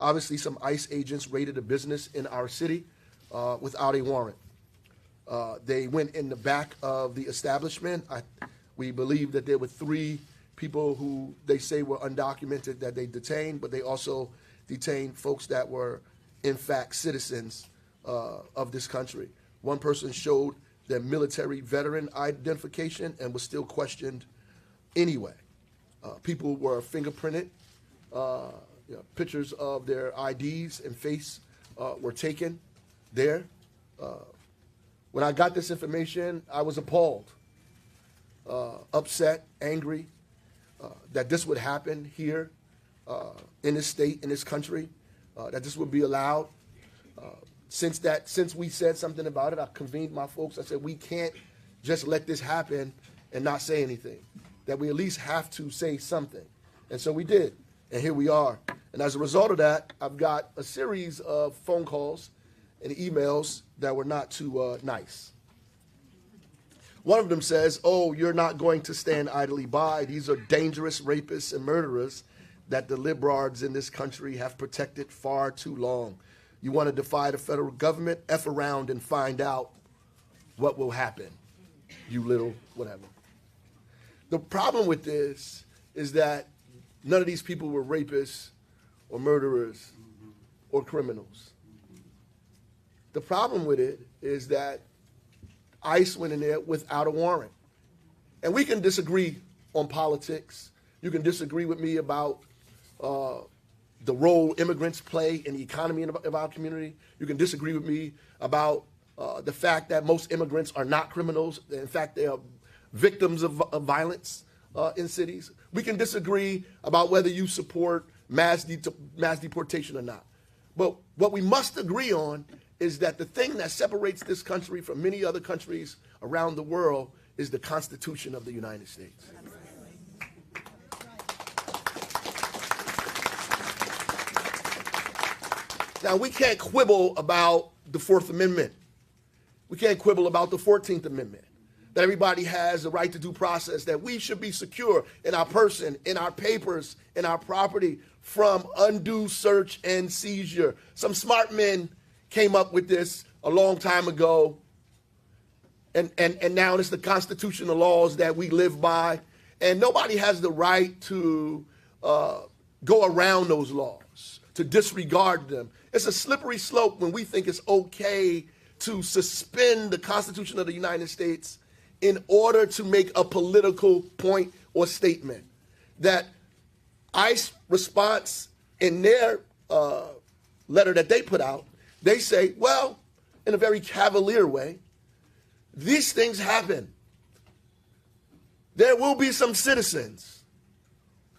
Obviously, some ICE agents raided a business in our city without a warrant. They went in the back of the establishment. We believe that there were 3 people who they say were undocumented that they detained, but they also detained folks that were, in fact, citizens of this country. One person showed their military veteran identification and was still questioned anyway. People were fingerprinted. Pictures of their IDs and face were taken there. When I got this information, I was appalled, upset, angry that this would happen here in this state, in this country, that this would be allowed. Since we said something about it, I convened my folks. I said, we can't just let this happen and not say anything, that we at least have to say something. And so we did, and here we are. And as a result of that, I've got a series of phone calls and emails that were not too nice. One of them says, oh, you're not going to stand idly by. These are dangerous rapists and murderers that the liberals in this country have protected far too long. You want to defy the federal government? F around and find out what will happen, you little whatever. The problem with this is that none of these people were rapists or murderers or criminals. The problem with it is that ICE went in there without a warrant. And we can disagree on politics. You can disagree with me about the role immigrants play in the economy of our community. You can disagree with me about the fact that most immigrants are not criminals. In fact, they are victims of violence in cities. We can disagree about whether you support mass deportation or not. But what we must agree on is that the thing that separates this country from many other countries around the world is the Constitution of the United States. Now, we can't quibble about the Fourth Amendment. We can't quibble about the 14th Amendment, that everybody has the right to due process, that we should be secure in our person, in our papers, in our property from undue search and seizure. Some smart men came up with this a long time ago, and now it's the constitutional laws that we live by, and nobody has the right to go around those laws, to disregard them. It's a slippery slope when we think it's okay to suspend the Constitution of the United States in order to make a political point or statement. That ICE response in their letter that they put out, they say, well, in a very cavalier way, these things happen. There will be some citizens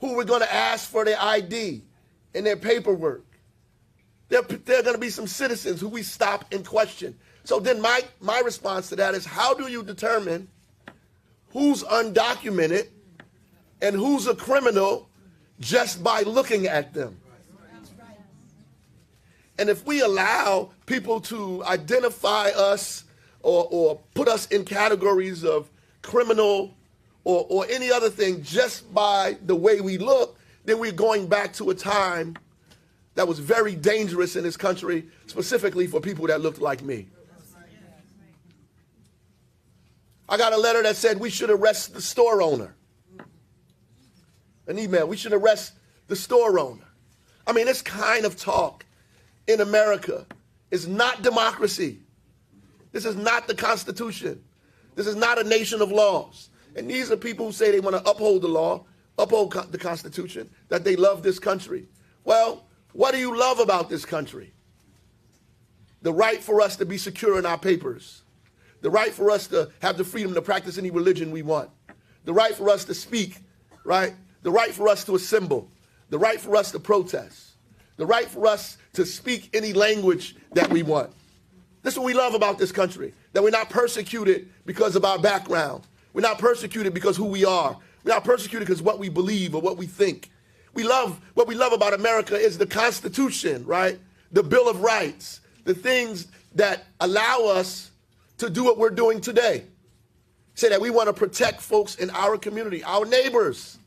who we're going to ask for their ID and their paperwork. There are going to be some citizens who we stop and question. So then my response to that is, how do you determine who's undocumented and who's a criminal just by looking at them? And if we allow people to identify us or put us in categories of criminal or any other thing just by the way we look, then we're going back to a time that was very dangerous in this country, specifically for people that looked like me. I got a letter that said we should arrest the store owner. An email, we should arrest the store owner. I mean, this kind of talk in America is not democracy. This is not the Constitution. This is not a nation of laws. And these are people who say they want to uphold the law, uphold the Constitution, that they love this country. Well, what do you love about this country? The right for us to be secure in our papers. The right for us to have the freedom to practice any religion we want. The right for us to speak, right? The right for us to assemble. The right for us to protest. The right for us to speak any language that we want. This is what we love about this country, that we're not persecuted because of our background. We're not persecuted because who we are. We're not persecuted because what we believe or what we think. What we love about America is the Constitution, right? The Bill of Rights, the things that allow us to do what we're doing today. Say that we want to protect folks in our community, our neighbors.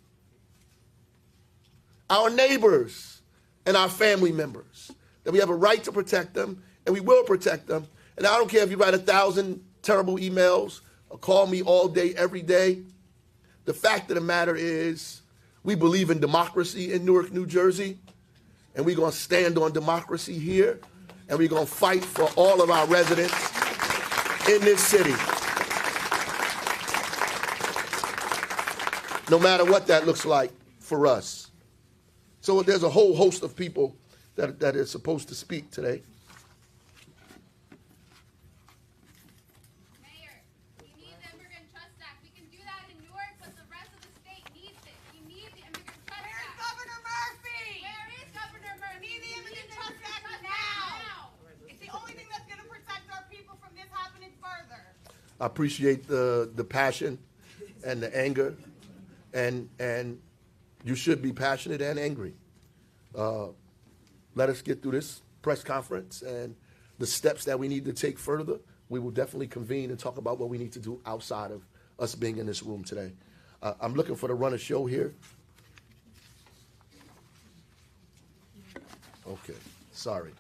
Our neighbors. and our family members, that we have a right to protect them, and we will protect them. And I don't care if you write 1,000 terrible emails or call me all day, every day. The fact of the matter is, we believe in democracy in Newark, New Jersey, and we're going to stand on democracy here, and we're going to fight for all of our residents in this city, no matter what that looks like for us. So there's a whole host of people that is supposed to speak today. Mayor, we need the Immigrant Trust Act. We can do that in Newark, but the rest of the state needs it. We need the Immigrant Trust Act. Where's Governor Murphy? Where is Governor Murphy? We need the Immigrant Trust Act now. It's the only thing that's going to protect our people from this happening further. I appreciate the passion and the anger, and you should be passionate and angry. Let us get through this press conference and the steps that we need to take further. We will definitely convene and talk about what we need to do outside of us being in this room today. I'm looking for the run of show here. Okay, sorry.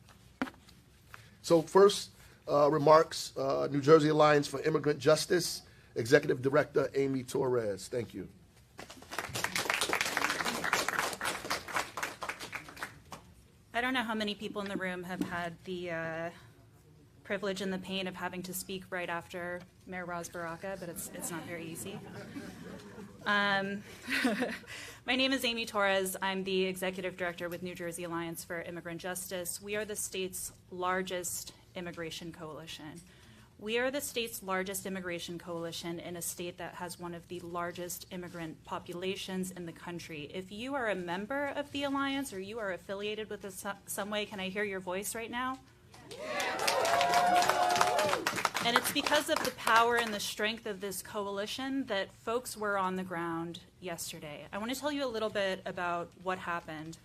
So first, remarks, New Jersey Alliance for Immigrant Justice, Executive Director Amy Torres. Thank you. I don't know how many people in the room have had the privilege and the pain of having to speak right after Mayor Ras Baraka, but it's not very easy. My name is Amy Torres. I'm the Executive Director with New Jersey Alliance for Immigrant Justice. We are the state's largest immigration coalition. We are the state's largest immigration coalition in a state that has one of the largest immigrant populations in the country. If you are a member of the Alliance or you are affiliated with us some way, can I hear your voice right now? And it's because of the power and the strength of this coalition that folks were on the ground yesterday. I want to tell you a little bit about what happened.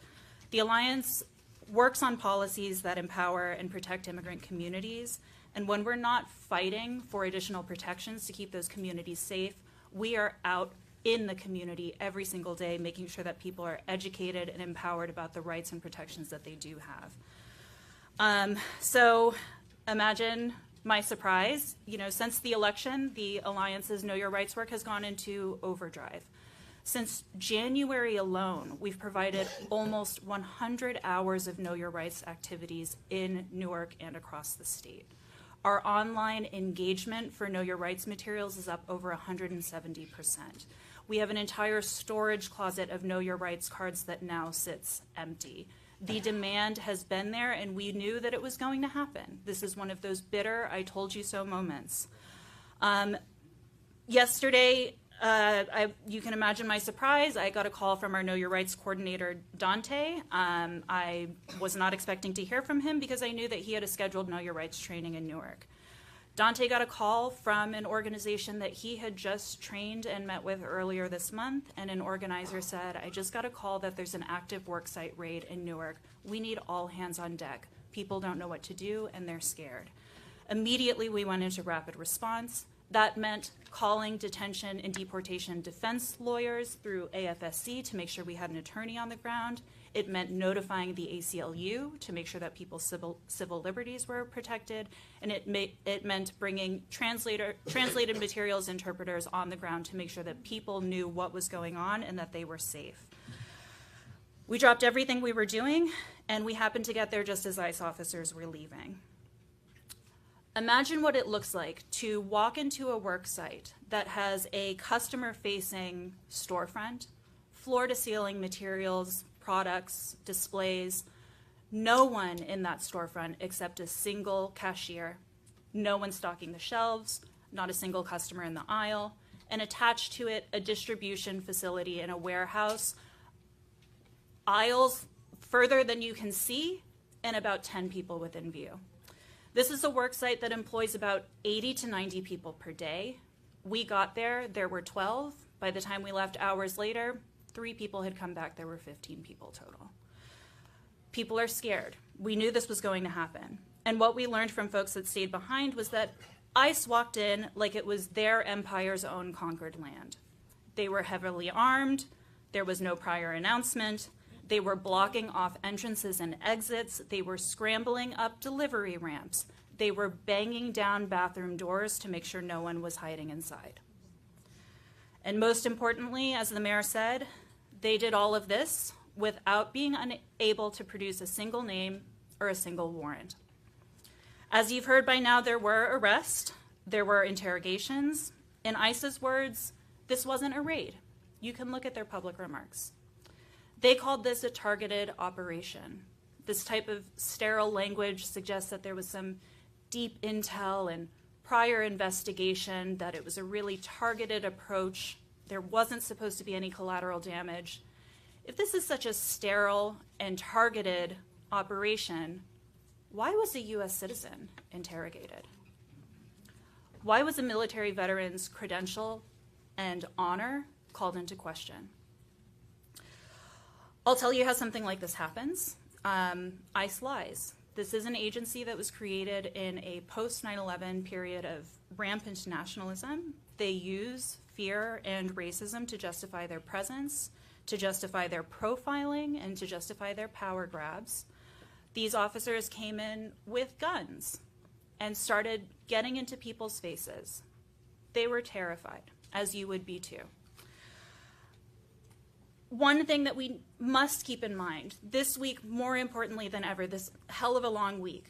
The Alliance works on policies that empower and protect immigrant communities. And when we're not fighting for additional protections to keep those communities safe, we are out in the community every single day, making sure that people are educated and empowered about the rights and protections that they do have. So imagine my surprise. Since the election, the Alliance's Know Your Rights work has gone into overdrive. Since January alone, we've provided almost 100 hours of Know Your Rights activities in Newark and across the state. Our online engagement for Know Your Rights materials is up over 170%. We have an entire storage closet of Know Your Rights cards that now sits empty. The demand has been there, and we knew that it was going to happen. This is one of those bitter, I told you so moments. Yesterday, you can imagine my surprise. I got a call from our Know Your Rights coordinator, Dante. I was not expecting to hear from him because I knew that he had a scheduled Know Your Rights training in Newark. Dante got a call from an organization that he had just trained and met with earlier this month, and an organizer said, I just got a call that there's an active worksite raid in Newark. We need all hands on deck. People don't know what to do, and they're scared. Immediately, we went into rapid response. That meant calling detention and deportation defense lawyers through AFSC to make sure we had an attorney on the ground. It meant notifying the ACLU to make sure that people's civil liberties were protected. And it meant bringing translated materials, interpreters on the ground to make sure that people knew what was going on and that they were safe. We dropped everything we were doing, and we happened to get there just as ICE officers were leaving. Imagine what it looks like to walk into a work site that has a customer-facing storefront, floor-to-ceiling materials, products, displays, no one in that storefront except a single cashier, no one stocking the shelves, not a single customer in the aisle, and attached to it a distribution facility in a warehouse, aisles further than you can see, and about 10 people within view. This is a work site that employs about 80 to 90 people per day. We got there were 12. By the time we left hours later, 3 people had come back, there were 15 people total. People are scared. We knew this was going to happen. And what we learned from folks that stayed behind was that ICE walked in like it was their empire's own conquered land. They were heavily armed, there was no prior announcement, They were blocking off entrances and exits. They were scrambling up delivery ramps. They were banging down bathroom doors to make sure no one was hiding inside. And most importantly, as the mayor said, they did all of this without being unable to produce a single name or a single warrant. As you've heard by now, there were arrests, there were interrogations. In ICE's words, this wasn't a raid. You can look at their public remarks. They called this a targeted operation. This type of sterile language suggests that there was some deep intel and prior investigation, that it was a really targeted approach. There wasn't supposed to be any collateral damage. If this is such a sterile and targeted operation, why was a U.S. citizen interrogated? Why was a military veteran's credential and honor called into question? I'll tell you how something like this happens. ICE lies. This is an agency that was created in a post-9/11 period of rampant nationalism. They use fear and racism to justify their presence, to justify their profiling, and to justify their power grabs. These officers came in with guns and started getting into people's faces. They were terrified, as you would be too. One thing that we must keep in mind, this week, more importantly than ever, this hell of a long week,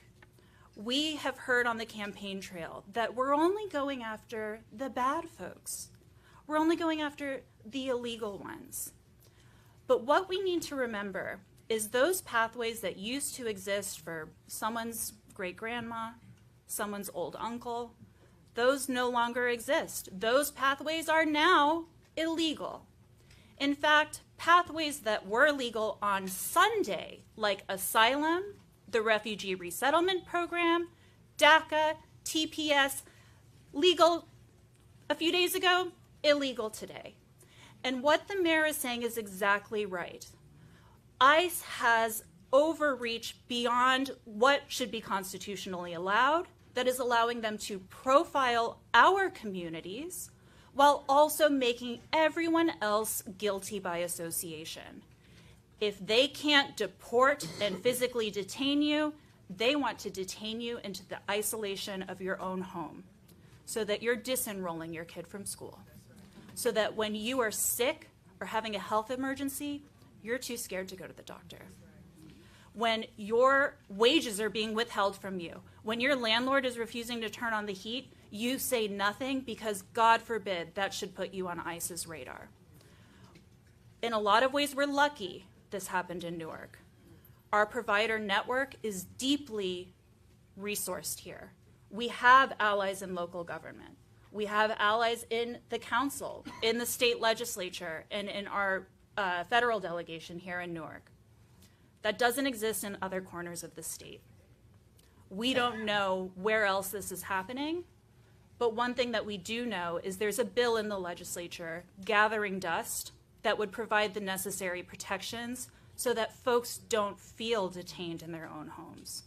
we have heard on the campaign trail that we're only going after the bad folks. We're only going after the illegal ones. But what we need to remember is those pathways that used to exist for someone's great-grandma, someone's old uncle, those no longer exist. Those pathways are now illegal. In fact, pathways that were legal on Sunday, like asylum, the Refugee Resettlement Program, DACA, TPS, legal a few days ago, illegal today. And what the mayor is saying is exactly right. ICE has overreached beyond what should be constitutionally allowed, that is allowing them to profile our communities while also making everyone else guilty by association. If they can't deport and physically detain you, they want to detain you into the isolation of your own home so that you're disenrolling your kid from school. So that when you are sick or having a health emergency, you're too scared to go to the doctor. When your wages are being withheld from you, when your landlord is refusing to turn on the heat, you say nothing because, God forbid, that should put you on ICE's radar. In a lot of ways, we're lucky this happened in Newark. Our provider network is deeply resourced here. We have allies in local government. We have allies in the council, in the state legislature, and in our federal delegation here in Newark. That doesn't exist in other corners of the state. We don't know where else this is happening, but one thing that we do know is there's a bill in the legislature gathering dust that would provide the necessary protections so that folks don't feel detained in their own homes.